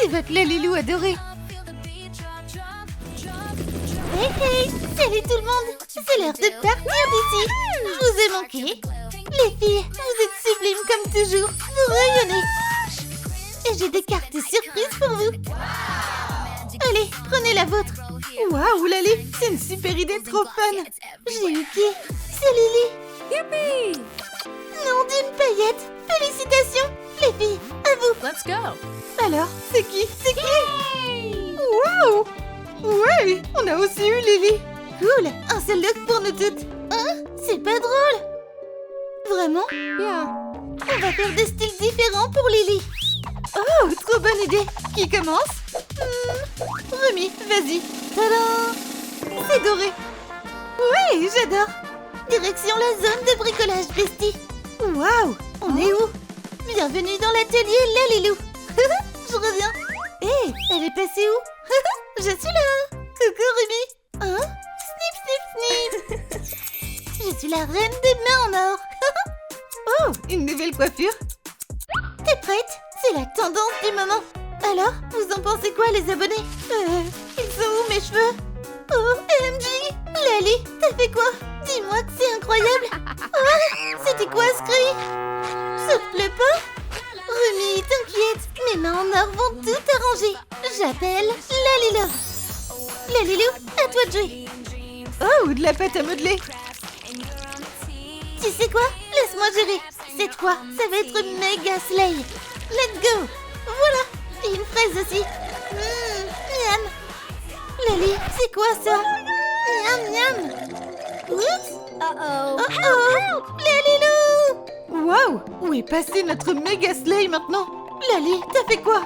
C'est votre Lalilou adoré. Hey hey, salut tout le monde. C'est l'heure de partir d'ici. Je vous ai manqué. Les filles, vous êtes sublimes comme toujours. Vous rayonnez. Et j'ai des cartes surprises pour vous. Allez, prenez la vôtre. Waouh, Lali, c'est une super idée, trop fun. J'ai eu qui? C'est Lily. Yippee! Nom d'une paillette. Félicitations, les filles, à vous. Let's go! Alors, c'est qui? C'est qui? Waouh! Ouais, on a aussi eu Lily. Cool, un seul look pour nous toutes. Hein? C'est pas drôle. Vraiment? Yeah. On va faire des styles différents pour Lily. Oh, trop bonne idée. Qui commence? Remy, vas-y. Tadam! C'est doré. Ouais, j'adore. Direction la zone de bricolage, bestie. Waouh, on est où? Bienvenue dans l'atelier Lalilou. Je reviens. Hé, elle est passée où? Je suis là. Coucou Ruby. Hein? Snip, snip, snip. Je suis la reine des mains en or. Oh, une nouvelle coiffure. T'es prête? C'est la tendance du moment. Alors, vous en pensez quoi les abonnés? Ils sont où mes cheveux? Oh, MJ! Lali, t'as fait quoi? Dis-moi que c'est incroyable. Oh, c'était quoi ce cri? Ça te plaît pas? Ruby, t'inquiète, mes mains en or vont tout arranger. J'appelle Lalilou. Lalilou, à toi de jouer. Oh, de la pâte à modeler. Tu sais quoi? Laisse-moi gérer. Cette fois, ça va être méga slay. Let's go. Voilà. Et une fraise aussi. Miam. Lali, c'est quoi ça? Miam, miam. Oups. Uh-oh. Oh, Lalilou. Waouh. Où est passé notre méga slay maintenant? Lali, t'as fait quoi?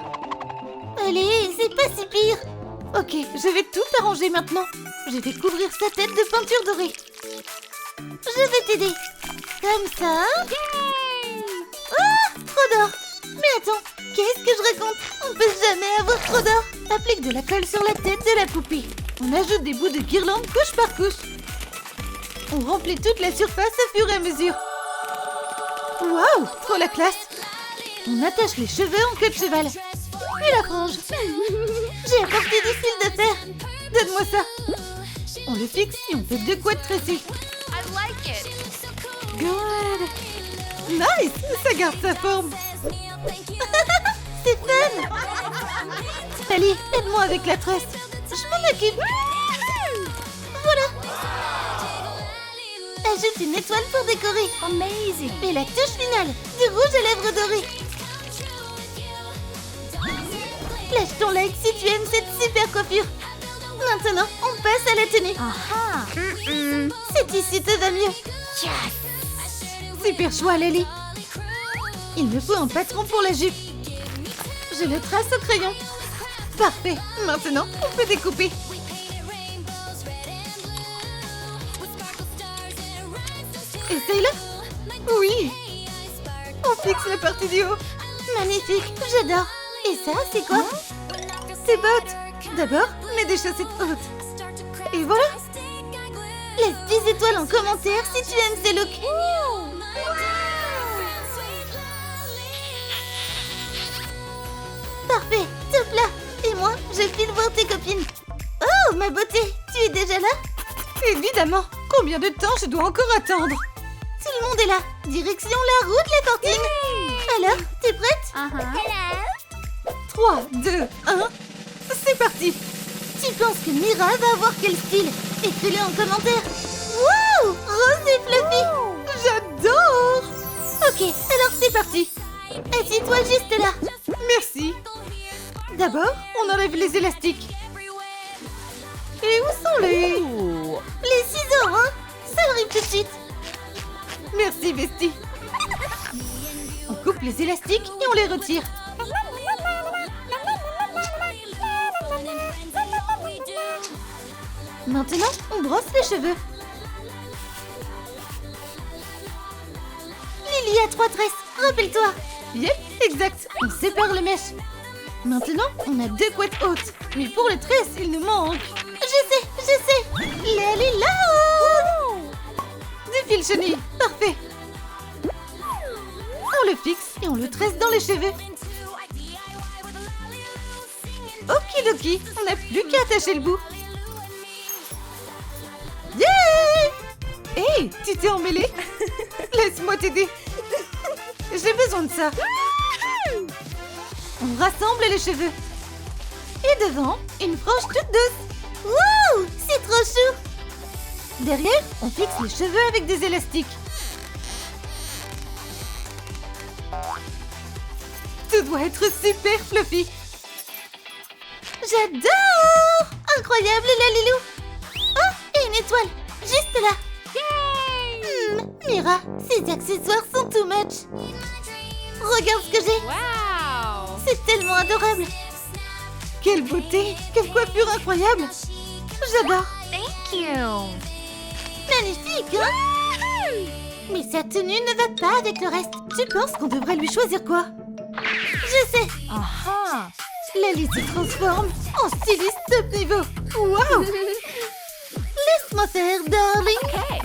Allez, c'est pas si pire. Ok, je vais tout arranger maintenant. Je vais couvrir sa tête de peinture dorée. Je vais t'aider. Comme ça. Ah, trop d'or. Mais attends, qu'est-ce que je raconte? On peut jamais avoir trop d'or. Applique de la colle sur la tête de la poupée. On ajoute des bouts de guirlande couche par couche. On remplit toute la surface au fur et à mesure. Waouh, trop la classe. On attache les cheveux en queue de cheval. Puis la frange. J'ai apporté du fil de fer. Donne-moi ça. On le fixe et on fait 2 couettes tressées. I like it. Good. Nice, ça garde sa forme. C'est fun. Sally, aide-moi avec la tresse. Je m'en occupe. Voilà. Ajoute une étoile pour décorer. Amazing. Et la touche finale, du rouge à lèvres doré. Lâche ton like si tu aimes cette super coiffure. Maintenant, on passe à la tenue. Aha. C'est ici, te va mieux. Yes. Super choix, Lali. Il me faut un patron pour la jupe. Je le trace au crayon. Parfait. Maintenant, on peut découper. Essaye-le. Oui. On fixe la partie du haut. Magnifique, j'adore. Et ça, c'est quoi? C'est bottes. D'abord, mets des chaussettes hautes. Et voilà. Laisse 10 étoiles en commentaire si tu aimes ces looks. Parfait, top là. Et moi, je file voir tes copines. Oh, ma beauté, tu es déjà là? Évidemment. Combien de temps je dois encore attendre? Tout le monde est là. Direction la route, les cantines. Alors, t'es prête? Uh-huh. 3, 2, 1. C'est parti. Tu penses que Mira va avoir quel style? Écris-le en commentaire. Wow, rose et fluffy. J'adore. Ok, alors c'est parti. Assieds-toi juste là. Merci. D'abord, on enlève les élastiques. Et où sont les... Ooh. Les ciseaux, hein? Ça arrive tout de suite. Merci, bestie. On coupe les élastiques et on les retire. Maintenant, on brosse les cheveux. Lily a 3 tresses, rappelle-toi. Yep, exact. On sépare les mèches. Maintenant, on a 2 couettes hautes. Mais pour les tresses, il nous manque. Je sais. Lily là-haut. Du fil chenille, parfait. On le fixe et on le tresse dans les cheveux. Okidoki, on n'a plus qu'à attacher le bout. Yeah! Hey, tu t'es emmêlée? Laisse-moi t'aider. J'ai besoin de ça. On rassemble les cheveux. Et devant, une frange toute douce. Wouh! C'est trop chou! Derrière, on fixe les cheveux avec des élastiques. Tout doit être super fluffy. J'adore! Incroyable, la Lilou! Oh, et une étoile, juste là. Mira, ces accessoires sont too much. Regarde ce que j'ai. Wow. C'est tellement adorable. Quelle beauté! Quelle coiffure incroyable! J'adore! Thank you. Magnifique, hein? Mais sa tenue ne va pas avec le reste. Tu penses qu'on devrait lui choisir quoi? Je sais! Aha. Lali se transforme en styliste top niveau. Waouh! Laisse-moi faire, darling! Okay.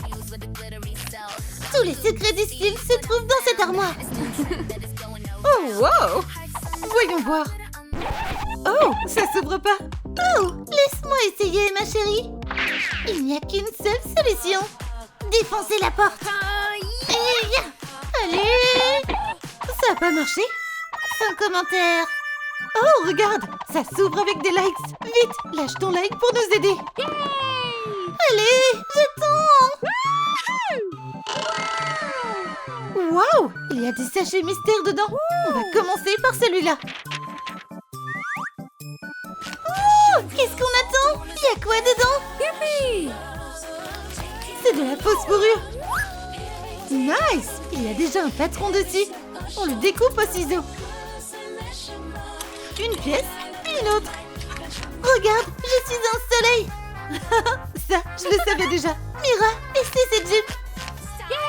Tous les secrets du style se trouvent dans cette armoire. Oh, wow! Voyons voir. Oh, ça s'ouvre pas. Oh, laisse-moi essayer, ma chérie. Il n'y a qu'une seule solution. Défoncer la porte. Et viens. Allez. Ça n'a pas marché. 5 commentaires. Oh, regarde, ça s'ouvre avec des likes. Vite, lâche ton like pour nous aider. Allez, j'attends. Waouh, il y a des sachets mystères dedans. On va commencer par celui-là. Oh, qu'est-ce qu'on attend? Il y a quoi dedans? Yippee. C'est de la fausse fourrure. Nice. Il y a déjà un patron dessus. On le découpe au ciseau. Une pièce, une autre. Regarde, je suis un soleil. Ça, je le savais déjà. Mira, essaie cette jupe.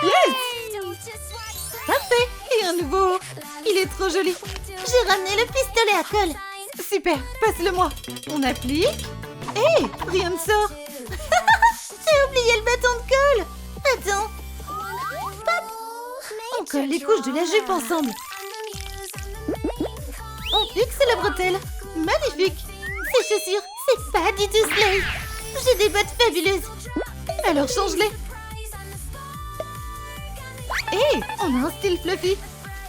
Yes. Parfait. Et un nouveau. Il est trop joli. J'ai ramené le pistolet à colle. Super, passe-le-moi. On applique. Hé, rien ne sort. J'ai oublié le bâton de colle. Attends. Pop. On colle les couches de la jupe ensemble. On fixe la bretelle. Magnifique. Ces chaussures, c'est pas du tout slay. J'ai des bottes fabuleuses. Alors change-les. Hé, on a un style fluffy.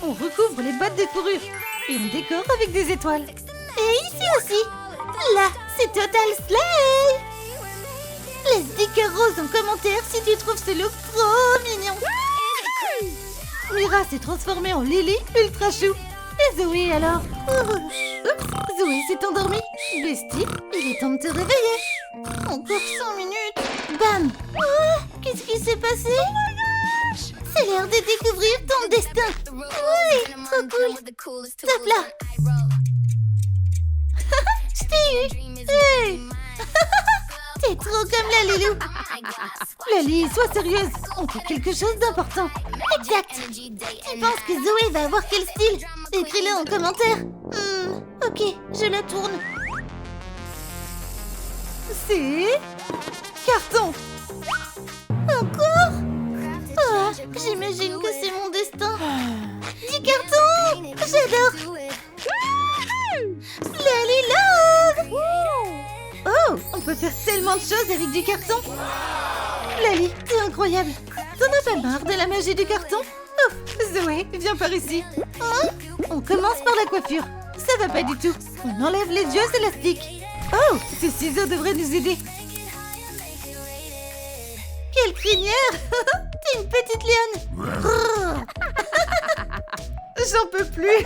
On recouvre les bottes de fourrure. Et on décore avec des étoiles. Et ici aussi. Là, c'est total slay. Laisse des cœurs roses en commentaire si tu trouves ce look trop mignon. Mira s'est transformée en Lily ultra chou. Et Zoé alors? Oups, Zoé s'est endormie. Bestie, il est temps de te réveiller. Encore 5 minutes. Bam. Oh, qu'est-ce qui s'est passé? C'est l'heure de découvrir ton destin. Oui, trop cool. Stop là. Je t'ai eu. Hey. T'es trop comme la Lilou. Lali, sois sérieuse. On fait quelque chose d'important. Exact. Tu penses que Zoé va avoir quel style? Écris-le en commentaire. Ok, je la tourne. C'est... carton. Encore? Ah, j'imagine que c'est mon destin. Du carton. J'adore. Lali love. Oh, on peut faire tellement de choses avec du carton. Lali, t'es incroyable. T'en as pas marre de la magie du carton? Oh, Zoé, viens par ici. Hein? On commence par la coiffure. Ça va pas du tout. On enlève les dieux élastiques. Oh, ces ciseaux devraient nous aider. Quelle crinière. T'es une petite lionne. J'en peux plus.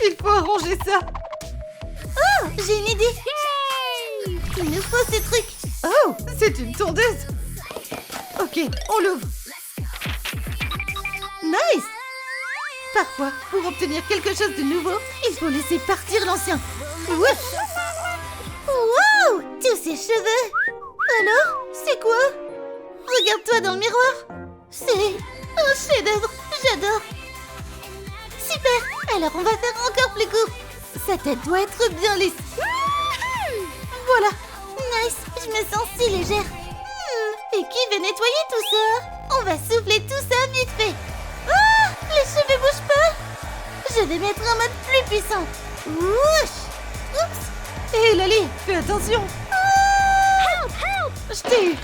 Il faut arranger ça. Oh, j'ai une idée. Il nous faut ces trucs. Oh, c'est une tondeuse. Ok, on l'ouvre. Nice. Parfois, pour obtenir quelque chose de nouveau, il faut laisser partir l'ancien. Ouf. Wow, tous ces cheveux. Alors, c'est quoi? Regarde-toi dans le miroir. C'est un chef-d'œuvre. J'adore. Super. Alors, on va faire encore plus court. Sa tête doit être bien lisse. Voilà. Nice. Je me sens si légère. Et qui va nettoyer tout ça? On va souffler tout ça vite fait. Ah, les cheveux bougent pas. Je vais mettre un mode plus puissant. Ouch! Oups! Hé, Lali, fais attention! Je t'ai eu!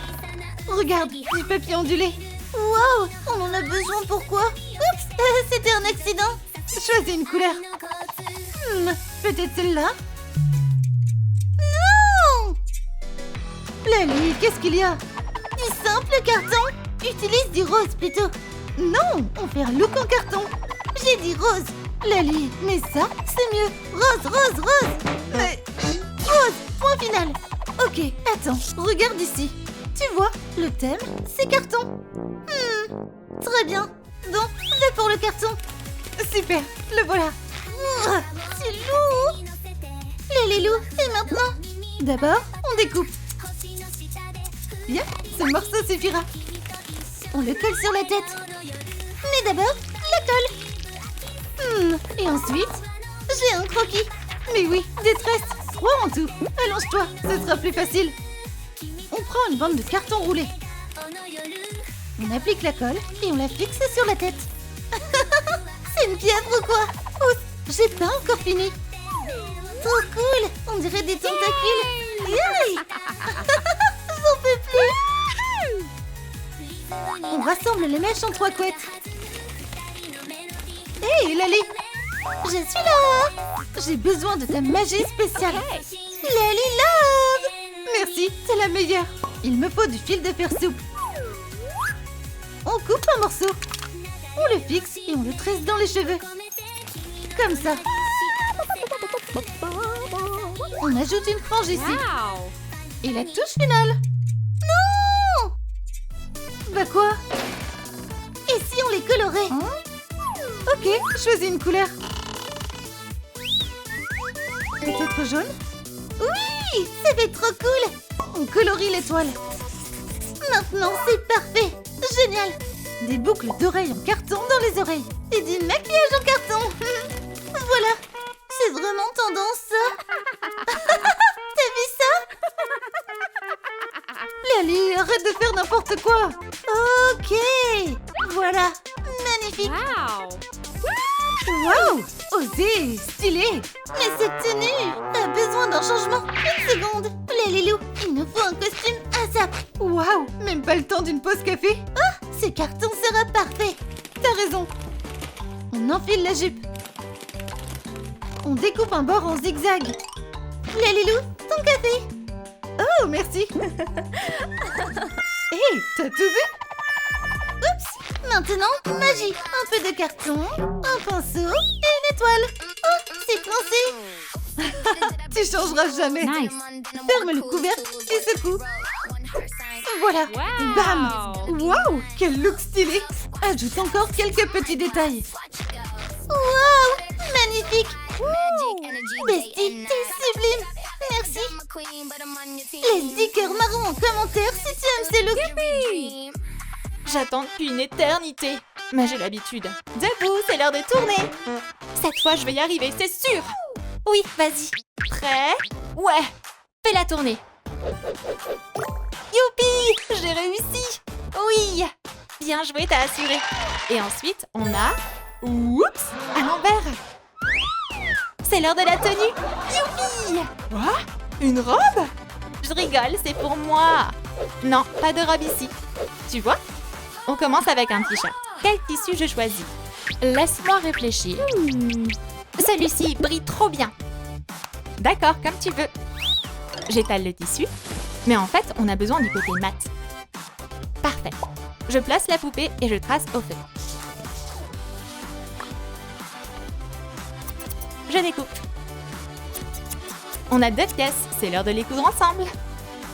Regarde, du papier ondulé. Waouh, on en a besoin pourquoi? Oups, c'était un accident. Choisis une couleur. Peut-être celle-là? Non! Lali, qu'est-ce qu'il y a? Du simple carton. Utilise du rose plutôt. Non, on fait un look en carton. J'ai dit rose. Lali, mais ça, c'est mieux. Rose, rose, rose. Mais... Rose, point final. Ok, attends, regarde ici. Tu vois, le thème, c'est carton. Très bien. Donc, va pour le carton. Super, le voilà. C'est lourd. Les loulous, et maintenant? D'abord, on découpe. Bien, ce morceau suffira. On le colle sur la tête. Mais d'abord, la colle. Et ensuite, j'ai un croquis. Mais oui, détresse. 3 en tout. Allonge-toi, ce sera plus facile. On prend une bande de carton roulé. On applique la colle et on la fixe sur la tête. C'est une pieuvre ou quoi? Oups, j'ai pas encore fini. Trop cool, on dirait des tentacules. Yay. J'en peux plus. On rassemble les mèches en 3 couettes. Hé, Lali, je suis là. J'ai besoin de ta magie spéciale. Lali Love. Merci, c'est la meilleure. Il me faut du fil de fer souple. On coupe un morceau. On le fixe et on le tresse dans les cheveux. Comme ça. On ajoute une frange ici. Wow. Et la touche finale. Non! Bah quoi? Et si on les colorait? Ok, choisis une couleur. Peut-être jaune? Oui, ça fait trop cool. On colorie l'étoile. Maintenant, c'est parfait. Génial. Des boucles d'oreilles en carton dans les oreilles. Et du maquillage en carton. Voilà. C'est vraiment tendance, ça. T'as vu ça? Lali, arrête de faire n'importe quoi. Ok. Voilà. Magnifique. Wow. Wow. Osé, stylé. Mais cette tenue a besoin d'un changement. Une seconde. Les loulous, il nous faut un costume ASAP. Waouh, même pas le temps d'une pause café. Ah, ce carton sera parfait. T'as raison. On enfile la jupe. On découpe un bord en zigzag. Les loulous, ton café. Oh, merci. Hé, t'as tout vu? Oups, maintenant, magie. Un peu de carton, un pinceau et une étoile. Oh, c'est coincé. Tu changeras jamais. Nice. Ferme le couvercle et secoue. Voilà. Wow. Bam. Waouh, quel look stylé. Ajoute encore quelques petits détails. Waouh, magnifique. Bestie, t'es sublime. Merci. Laisse 10 cœurs marrons en commentaire si tu aimes ces looks. J'attends depuis une éternité. Mais j'ai l'habitude. Debout, c'est l'heure de tourner. Cette fois, je vais y arriver, c'est sûr. Oui, vas-y. Prêt? Ouais. Fais la tournée. Youpi! J'ai réussi. Oui. Bien joué, t'as assuré. Et ensuite, on a... Oups! À l'envers. C'est l'heure de la tenue. Youpi! Quoi? Une robe? Je rigole, c'est pour moi. Non, pas de robe ici. Tu vois? On commence avec un t-shirt. Quel tissu je choisis? Laisse-moi réfléchir. Celui-ci brille trop bien. D'accord, comme tu veux. J'étale le tissu. Mais en fait, on a besoin du côté mat. Parfait. Je place la poupée et je trace au feu. Je découpe. On a 2 pièces. C'est l'heure de les coudre ensemble.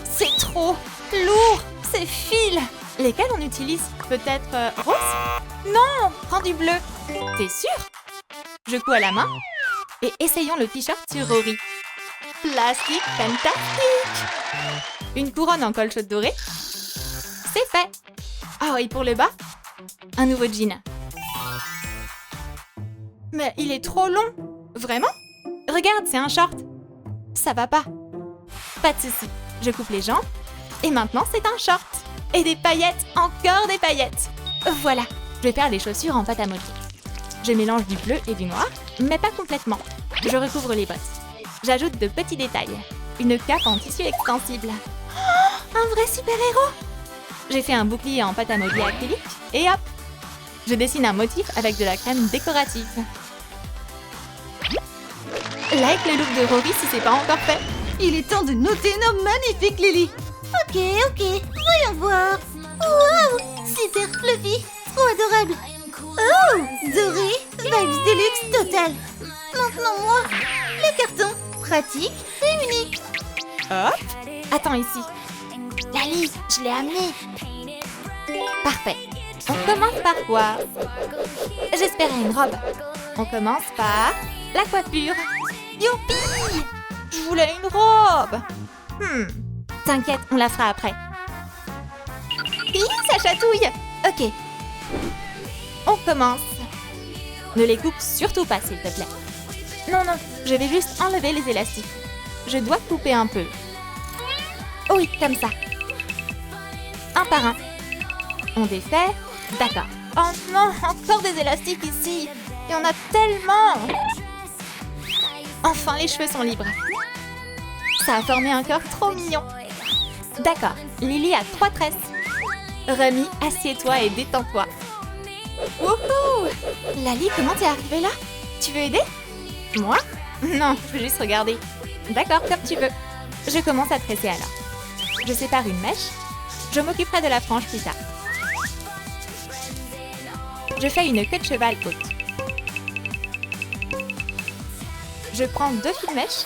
C'est trop lourd. Ces fils. Lesquels on utilise? Peut-être rose? Non, prends du bleu. T'es sûr? Je couds à la main. Et essayons le t-shirt sur Rory. Plastique fantastique. Une couronne en col chaude doré. C'est fait. Oh, et pour le bas? Un nouveau jean. Mais il est trop long. Vraiment? Regarde, c'est un short. Ça va pas. Pas de souci. Je coupe les jambes. Et maintenant, c'est un short. Et des paillettes, encore des paillettes. Voilà, je vais faire les chaussures en pâte à modeler. Je mélange du bleu et du noir, mais pas complètement. Je recouvre les bottes. J'ajoute de petits détails. Une cape en tissu extensible. Oh, un vrai super-héros! J'ai fait un bouclier en pâte à modeler acrylique et hop! Je dessine un motif avec de la crème décorative. Like le look de Rory si c'est pas encore fait. Il est temps de noter nos magnifiques Lily. Ok, voyons voir. Wow, super fluffy, trop adorable. Oh, doré, vibes deluxe total. Maintenant moi, le carton, pratique et unique. Hop! Attends ici. Lali, je l'ai amené. Parfait. On commence par quoi? J'espérais une robe. On commence par la coiffure. Youpi! Je voulais une robe. T'inquiète, on la fera après. Hi, ça chatouille. Ok. On commence. Ne les coupe surtout pas, s'il te plaît. Non, je vais juste enlever les élastiques. Je dois couper un peu. Oh oui, comme ça. Un par un. On défait. D'accord. Oh non, encore des élastiques ici. Il y en a tellement. Enfin, les cheveux sont libres. Ça a formé un corps trop mignon. D'accord, Lily a 3 tresses. Remy, assieds-toi et détends-toi. Wouhou! Lali, comment t'es arrivée là? Tu veux aider? Moi? Non, je veux juste regarder. D'accord, comme tu veux. Je commence à tresser alors. Je sépare une mèche. Je m'occuperai de la frange plus tard. Je fais une queue de cheval haute. Je prends 2 fils de mèche.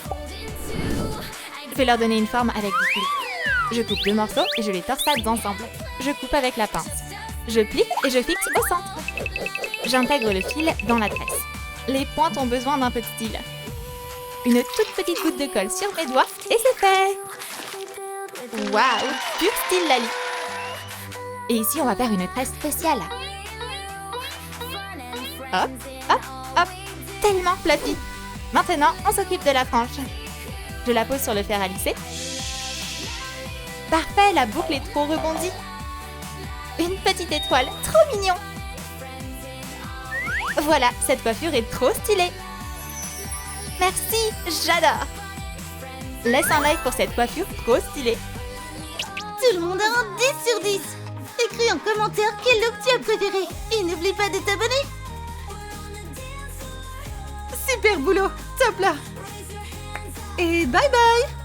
Je vais leur donner une forme avec du fil. Je coupe 2 morceaux et je les torsade ensemble. Je coupe avec la pince. Je plie et je fixe au centre. J'intègre le fil dans la tresse. Les pointes ont besoin d'un peu de style. Une toute petite goutte de colle sur mes doigts et c'est fait. Waouh, pur style Lali. Et ici, on va faire une tresse spéciale. Hop, hop, hop. Tellement fluffy. Maintenant, on s'occupe de la frange. Je la pose sur le fer à lisser. Parfait, la boucle est trop rebondie. Une petite étoile, trop mignon. Voilà, cette coiffure est trop stylée. Merci, j'adore. Laisse un like pour cette coiffure trop stylée. Tout le monde a un 10 sur 10. Écris en commentaire quel look tu as préféré. Et n'oublie pas de t'abonner. Super boulot, top là. Et bye bye.